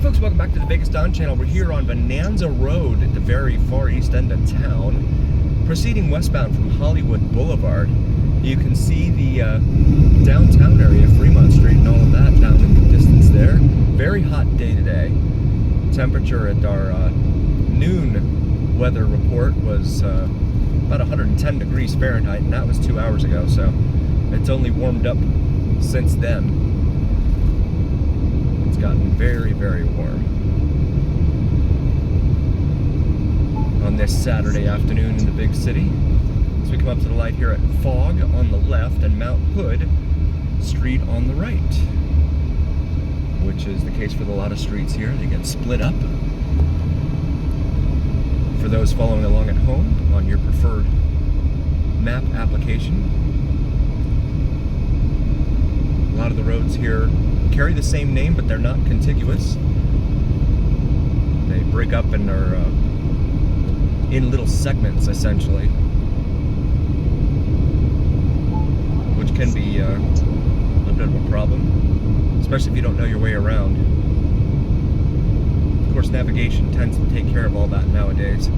folks, welcome back to the Vegas Don channel. We're here on Bonanza Road at the very far east end of town, proceeding westbound from Hollywood Boulevard. You can see the downtown area, Fremont Street and all of that down in the distance there. Very hot day today. Temperature at our noon weather report was about 110 degrees Fahrenheit, and that was 2 hours ago, so it's only warmed up since then. It's gotten very, very warm on this Saturday afternoon in the big city. So we come up to the light here at Fog on the left and Mount Hood Street on the right, which is the case for a lot of streets here. They get split up. For those following along at home on your preferred map application, a lot of the roads here carry the same name, but they're not contiguous. They break up and are in little segments, essentially, which can be a little bit of a problem, especially if you don't know your way around. Of course, navigation tends to take care of all that nowadays.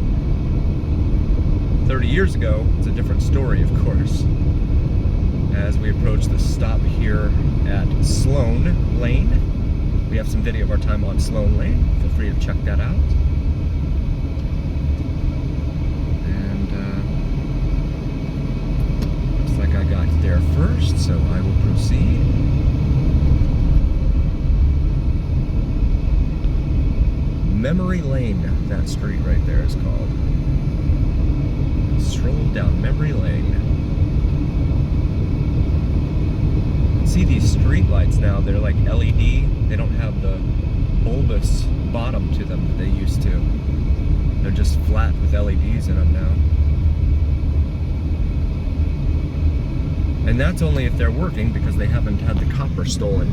30 years ago, it's a different story, of course. As we approach the stop here at Sloan Lane. We have some video of our time on Sloan Lane. Feel free to check that out. And looks like I got there first, so I will proceed. Memory Lane, that street right there is called. Stroll down Memory Lane. See these street lights now, they're like LED. They don't have the bulbous bottom to them that they used to. They're just flat with LEDs in them now. And that's only if they're working, because they haven't had the copper stolen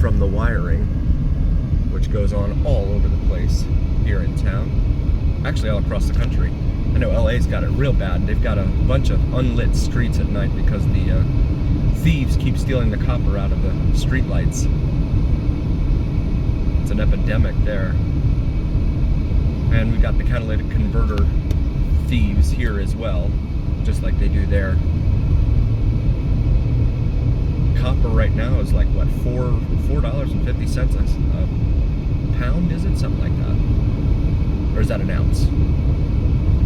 from the wiring, which goes on all over the place here in town. Actually, all across the country. I know LA's got it real bad. They've got a bunch of unlit streets at night because the thieves keep stealing the copper out of the street lights. It's an epidemic there. And we've got the catalytic converter thieves here as well, just like they do there. Copper right now is like, what, $4.50 a pound, is it? Something like that. Or is that an ounce?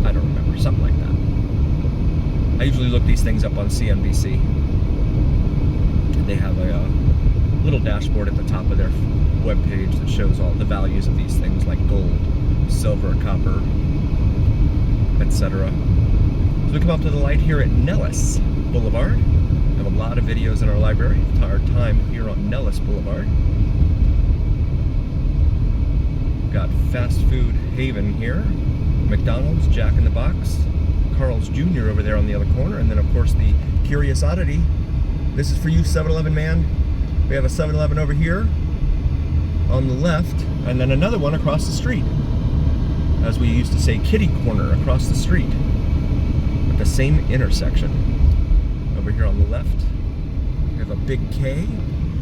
I don't remember, something like that. I usually look these things up on CNBC. They have a little dashboard at the top of their webpage that shows all the values of these things, like gold, silver, copper, etc. So we come up to the light here at Nellis Boulevard. We have a lot of videos in our library of our time here on Nellis Boulevard. We've got fast food haven here. McDonald's, Jack in the Box, Carl's Jr. over there on the other corner, and then of course the curious oddity. This is for you, 7-Eleven man. We have a 7-Eleven over here on the left, and then another one across the street. As we used to say, kitty corner across the street at the same intersection. Over here on the left, we have a big K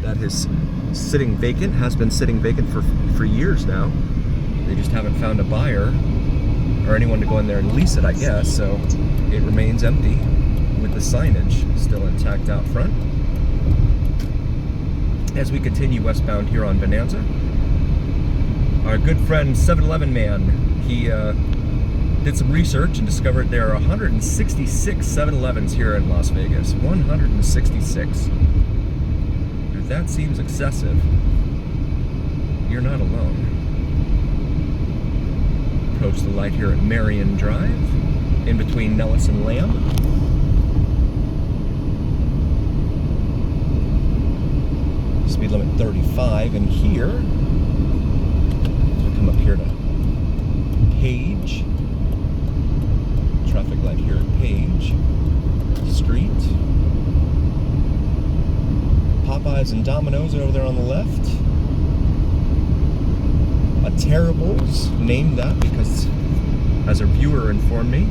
that is sitting vacant, has been sitting vacant for years now. They just haven't found a buyer or anyone to go in there and lease it, I guess, so it remains empty with the signage still intact out front. As we continue westbound here on Bonanza, our good friend 7-Eleven man, he did some research and discovered there are 166 7-Elevens here in Las Vegas. 166. If that seems excessive, you're not alone. Approach the light here at Marion Drive, in between Nellis and Lamb. Speed limit 35, and here, we come up here to Page. Traffic light here at Page Street. Popeyes and Domino's are over there on the left. A Terrible's, named that because, as a viewer informed me,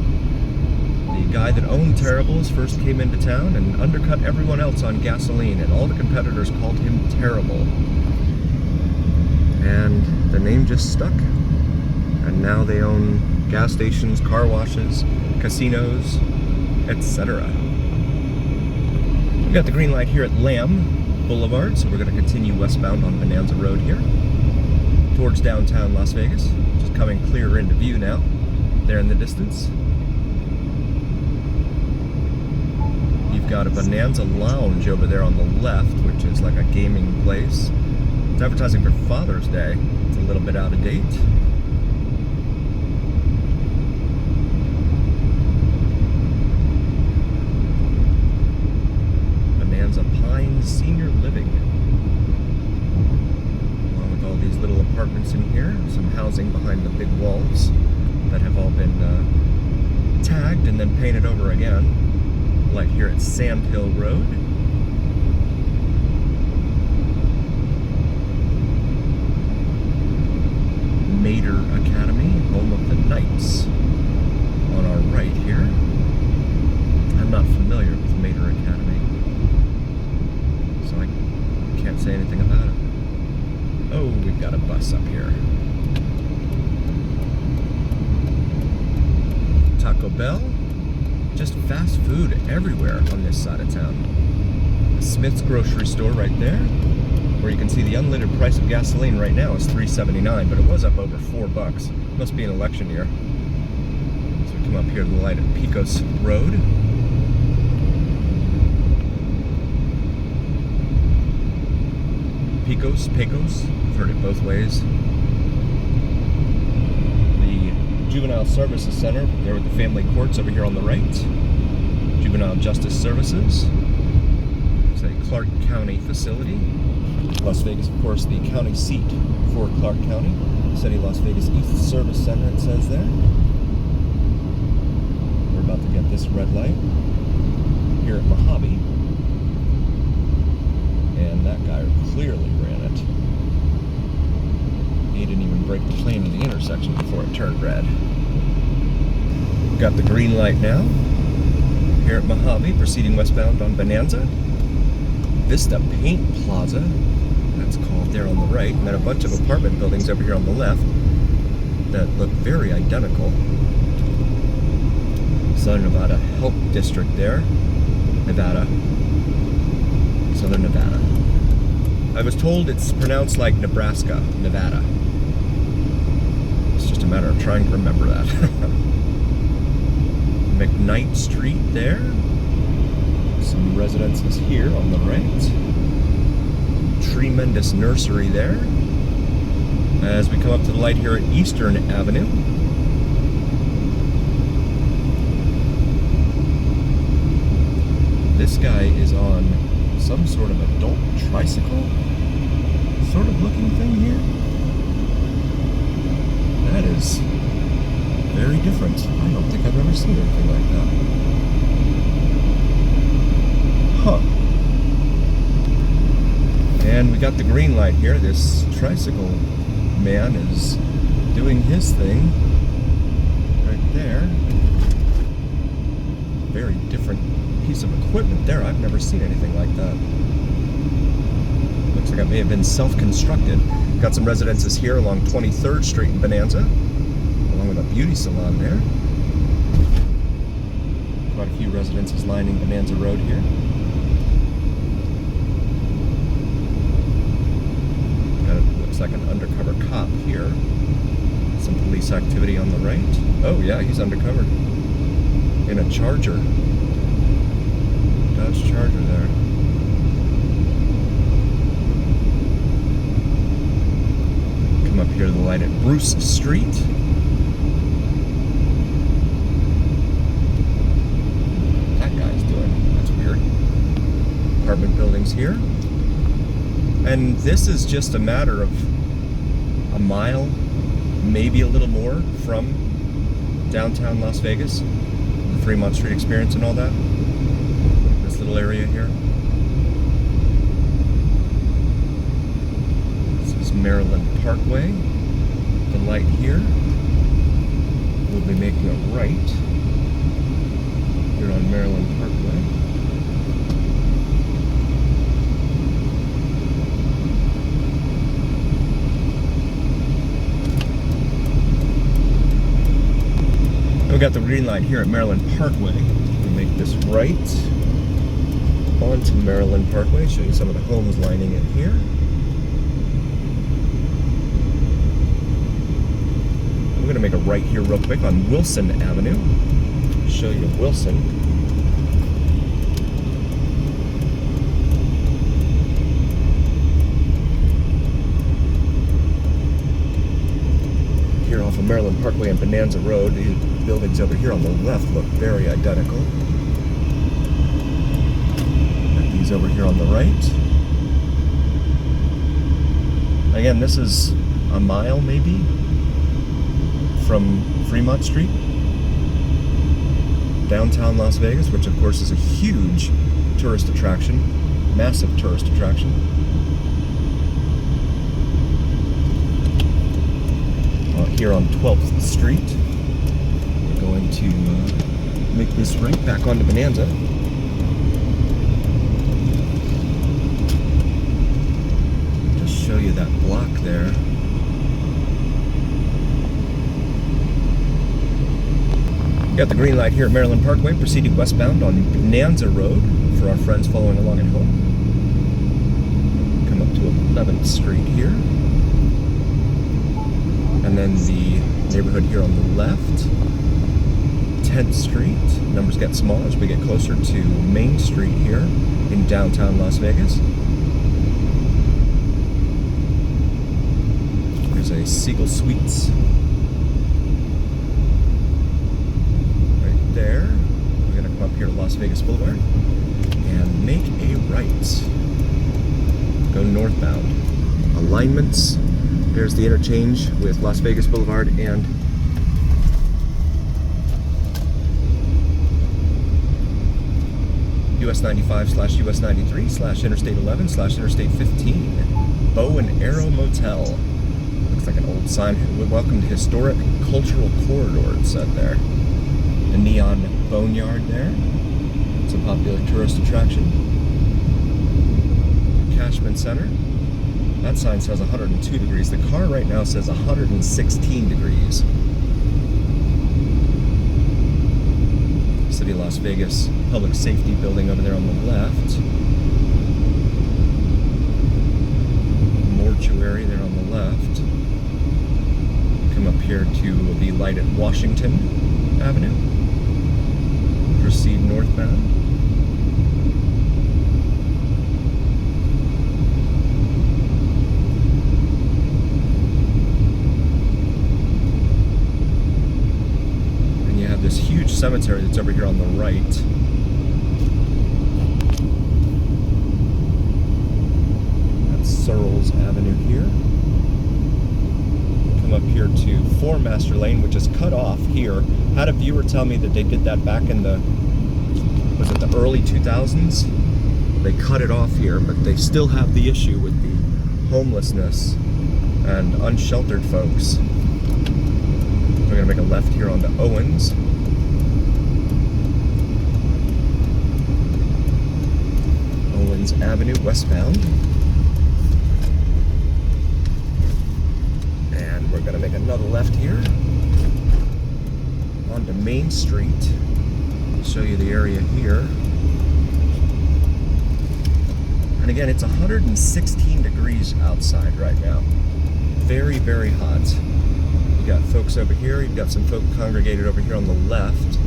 the guy that owned Terrible's first came into town and undercut everyone else on gasoline, and all the competitors called him Terrible. And the name just stuck. And now they own gas stations, car washes, casinos, etc. We got the green light here at Lamb Boulevard, so we're going to continue westbound on Bonanza Road here towards downtown Las Vegas. Just coming clearer into view now, there in the distance. You've got a Bonanza Lounge over there on the left, which is like a gaming place. It's advertising for Father's Day. It's a little bit out of date. Bonanza Pines Senior Living. Along with all these little apartments in here. Some housing behind the big walls that have all been tagged and then painted over again. Like here at Sand Hill Road. Mater Academy, home of the Knights, on our right here. I'm not familiar with Mater Academy, so I can't say anything about it. Oh, we've got a bus up here. Taco Bell. Just fast food everywhere on this side of town. The Smith's grocery store right there, where you can see the unleaded price of gasoline right now is $3.79, but it was up over $4. Must be an election year. So we come up here to the light at Pecos Road. Pecos, I've heard it both ways. The Juvenile Services Center, there with the family courts over here on the right. Juvenile Justice Services. It's a Clark County facility. Las Vegas, of course, the county seat for Clark County. City Las Vegas East Service Center, it says there. We're about to get this red light here at Mojave. And that guy clearly ran it. He didn't even break the plane in the intersection before it turned red. Got the green light now here at Mojave, proceeding westbound on Bonanza. Vista Paint Plaza, that's called, there on the right, and then a bunch of apartment buildings over here on the left that look very identical. Southern Nevada Health District there, Nevada, Southern Nevada. I was told it's pronounced like Nebraska, Nevada. It's just a matter of trying to remember that. McKnight Street there. Some residences here on the right. Tremendous nursery there. As we come up to the light here at Eastern Avenue. This guy is on some sort of adult tricycle sort of looking thing here. That is very different. I don't think I've ever seen anything like that. Huh. And we got the green light here. This tricycle man is doing his thing right there. Very different piece of equipment there. I've never seen anything like that. Looks like it may have been self-constructed. Got some residences here along 23rd Street in Bonanza, along with a beauty salon there. Quite a few residences lining Bonanza Road here. Got it, looks like an undercover cop here. Some police activity on the right. Oh yeah, he's undercover. In a Charger. Dodge Charger there. Come up here to the light at Bruce Street. That guy's doing, that's weird. Apartment buildings here. And this is just a matter of a mile, maybe a little more from downtown Las Vegas. The Fremont Street Experience and all that. This little area here. This is Maryland Parkway. The light here. We'll be making a right here on Maryland Parkway. got the green light here at Maryland Parkway. We make this right onto Maryland Parkway. Show you some of the homes lining it here. I'm going to make a right here real quick on Wilson Avenue. Show you Wilson. Here off of Maryland Parkway and Bonanza Road, these buildings over here on the left look very identical. And these over here on the right. Again, this is a mile maybe from Fremont Street, downtown Las Vegas, which of course is a huge tourist attraction, massive tourist attraction. Here on 12th Street, we're going to make this right back onto Bonanza. Just show you that block there. Got the green light here at Maryland Parkway, proceeding westbound on Bonanza Road for our friends following along at home. Come up to 11th Street here. And then the neighborhood here on the left, 10th Street. Numbers get smaller as we get closer to Main Street here in downtown Las Vegas. There's a Siegel Suites right there. We're going to come up here to Las Vegas Boulevard and make a right. Go northbound. Alignments. There's the interchange with Las Vegas Boulevard and US 95/US 93/Interstate 11/Interstate 15. Bow and Arrow Motel. Looks like an old sign. Welcome to Historic Cultural Corridor, it said there. The neon boneyard there. It's a popular tourist attraction. Cashman Center. That sign says 102 degrees. The car right now says 116 degrees. City of Las Vegas Public Safety Building over there on the left. Mortuary there on the left. Come up here to the light at Washington Avenue. Proceed northbound. This huge cemetery that's over here on the right. That's Searles Avenue here. Come up here to 4 Master Lane, which is cut off here. Had a viewer tell me that they did that back in the, was it the early 2000s? They cut it off here, but they still have the issue with the homelessness and unsheltered folks. We're gonna make a left here onto Owens. Owens Avenue westbound. And we're gonna make another left here onto Main Street. I'll show you the area here. And again, it's 116 degrees outside right now. Very, very hot. You got folks over here, you've got some folk congregated over here on the left.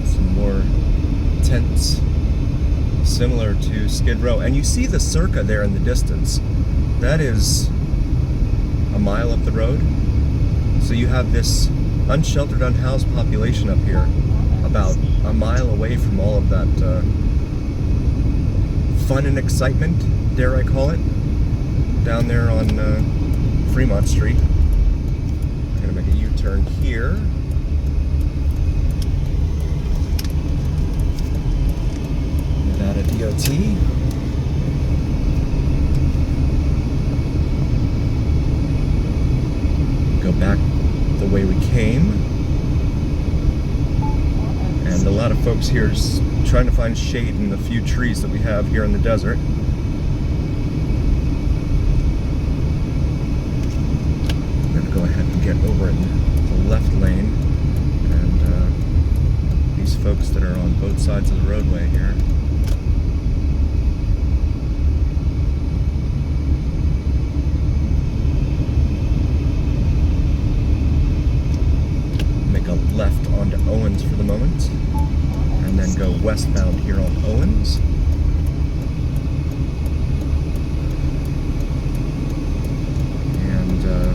Some more tents, similar to Skid Row. And you see the Circa there in the distance. That is a mile up the road. So you have this unsheltered, unhoused population up here, about a mile away from all of that fun and excitement, dare I call it, down there on Fremont Street. I'm going to make a U-turn here. Nevada DOT. Go back the way we came, and a lot of folks here trying to find shade in the few trees that we have here in the desert. I'm going to go ahead and get over in the left lane, and these folks that are on both sides of the roadway here. Left onto Owens for the moment, and then go westbound here on Owens. And the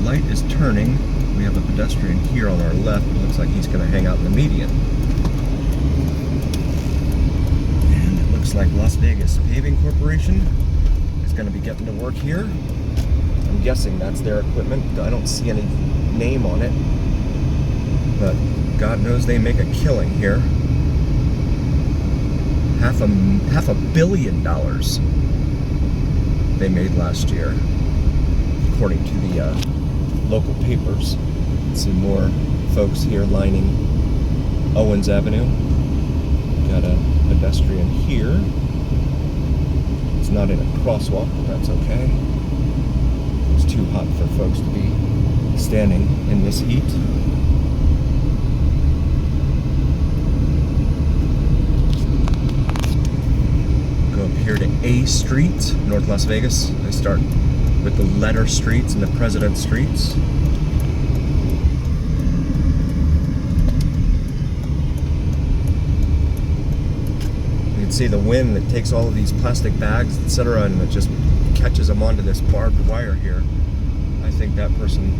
light is turning. We have a pedestrian here on our left. It looks like he's going to hang out in the median. And it looks like Las Vegas Paving Corporation is going to be getting to work here. I'm guessing that's their equipment. I don't see any name on it, but God knows they make a killing here. Half a billion dollars they made last year, according to the local papers. See more folks here lining Owens Avenue. Got a pedestrian here. It's not in a crosswalk, but that's okay. It's too hot for folks to be standing in this heat. Go up here to A Street, North Las Vegas. They start with the letter streets and the President streets. You can see the wind that takes all of these plastic bags, etc., and it just catches them onto this barbed wire here. I think that person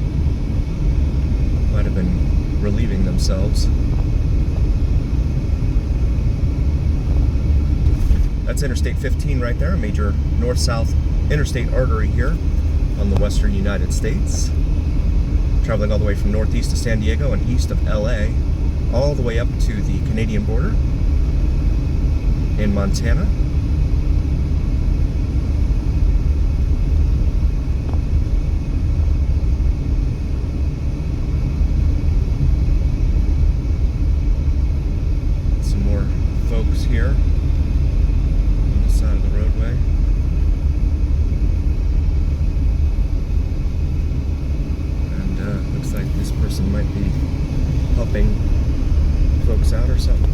might have been relieving themselves. That's Interstate 15 right there, a major north-south interstate artery here on the western United States. Traveling all the way from northeast to San Diego and east of LA, all the way up to the Canadian border in Montana. Folks here on the side of the roadway. And looks like this person might be helping folks out or something.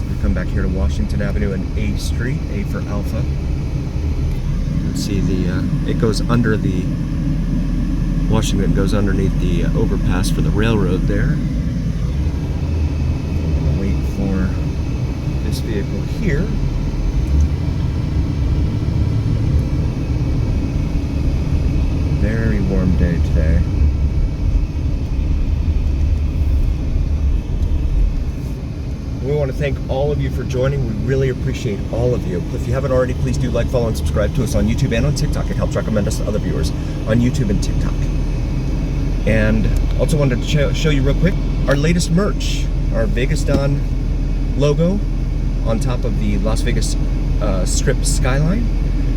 We come back here to Washington Avenue and A Street, A for Alpha. You can see it goes under the Washington goes underneath the overpass for the railroad there. Wait for this vehicle here. Very warm day today. We want to thank all of you for joining. We really appreciate all of you. If you haven't already, please do like, follow, and subscribe to us on YouTube and on TikTok. It helps recommend us to other viewers on YouTube and TikTok. And also wanted to show you real quick our latest merch, our Vegas Don logo on top of the Las Vegas Strip skyline.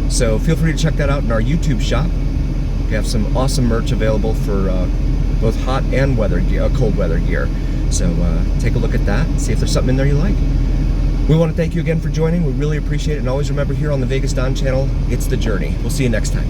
So feel free to check that out in our YouTube shop. We have some awesome merch available for both hot and cold weather gear. So take a look at that and see if there's something in there you like. We want to thank you again for joining. We really appreciate it. And always remember, here on the Vegas Don channel, it's the journey. We'll see you next time.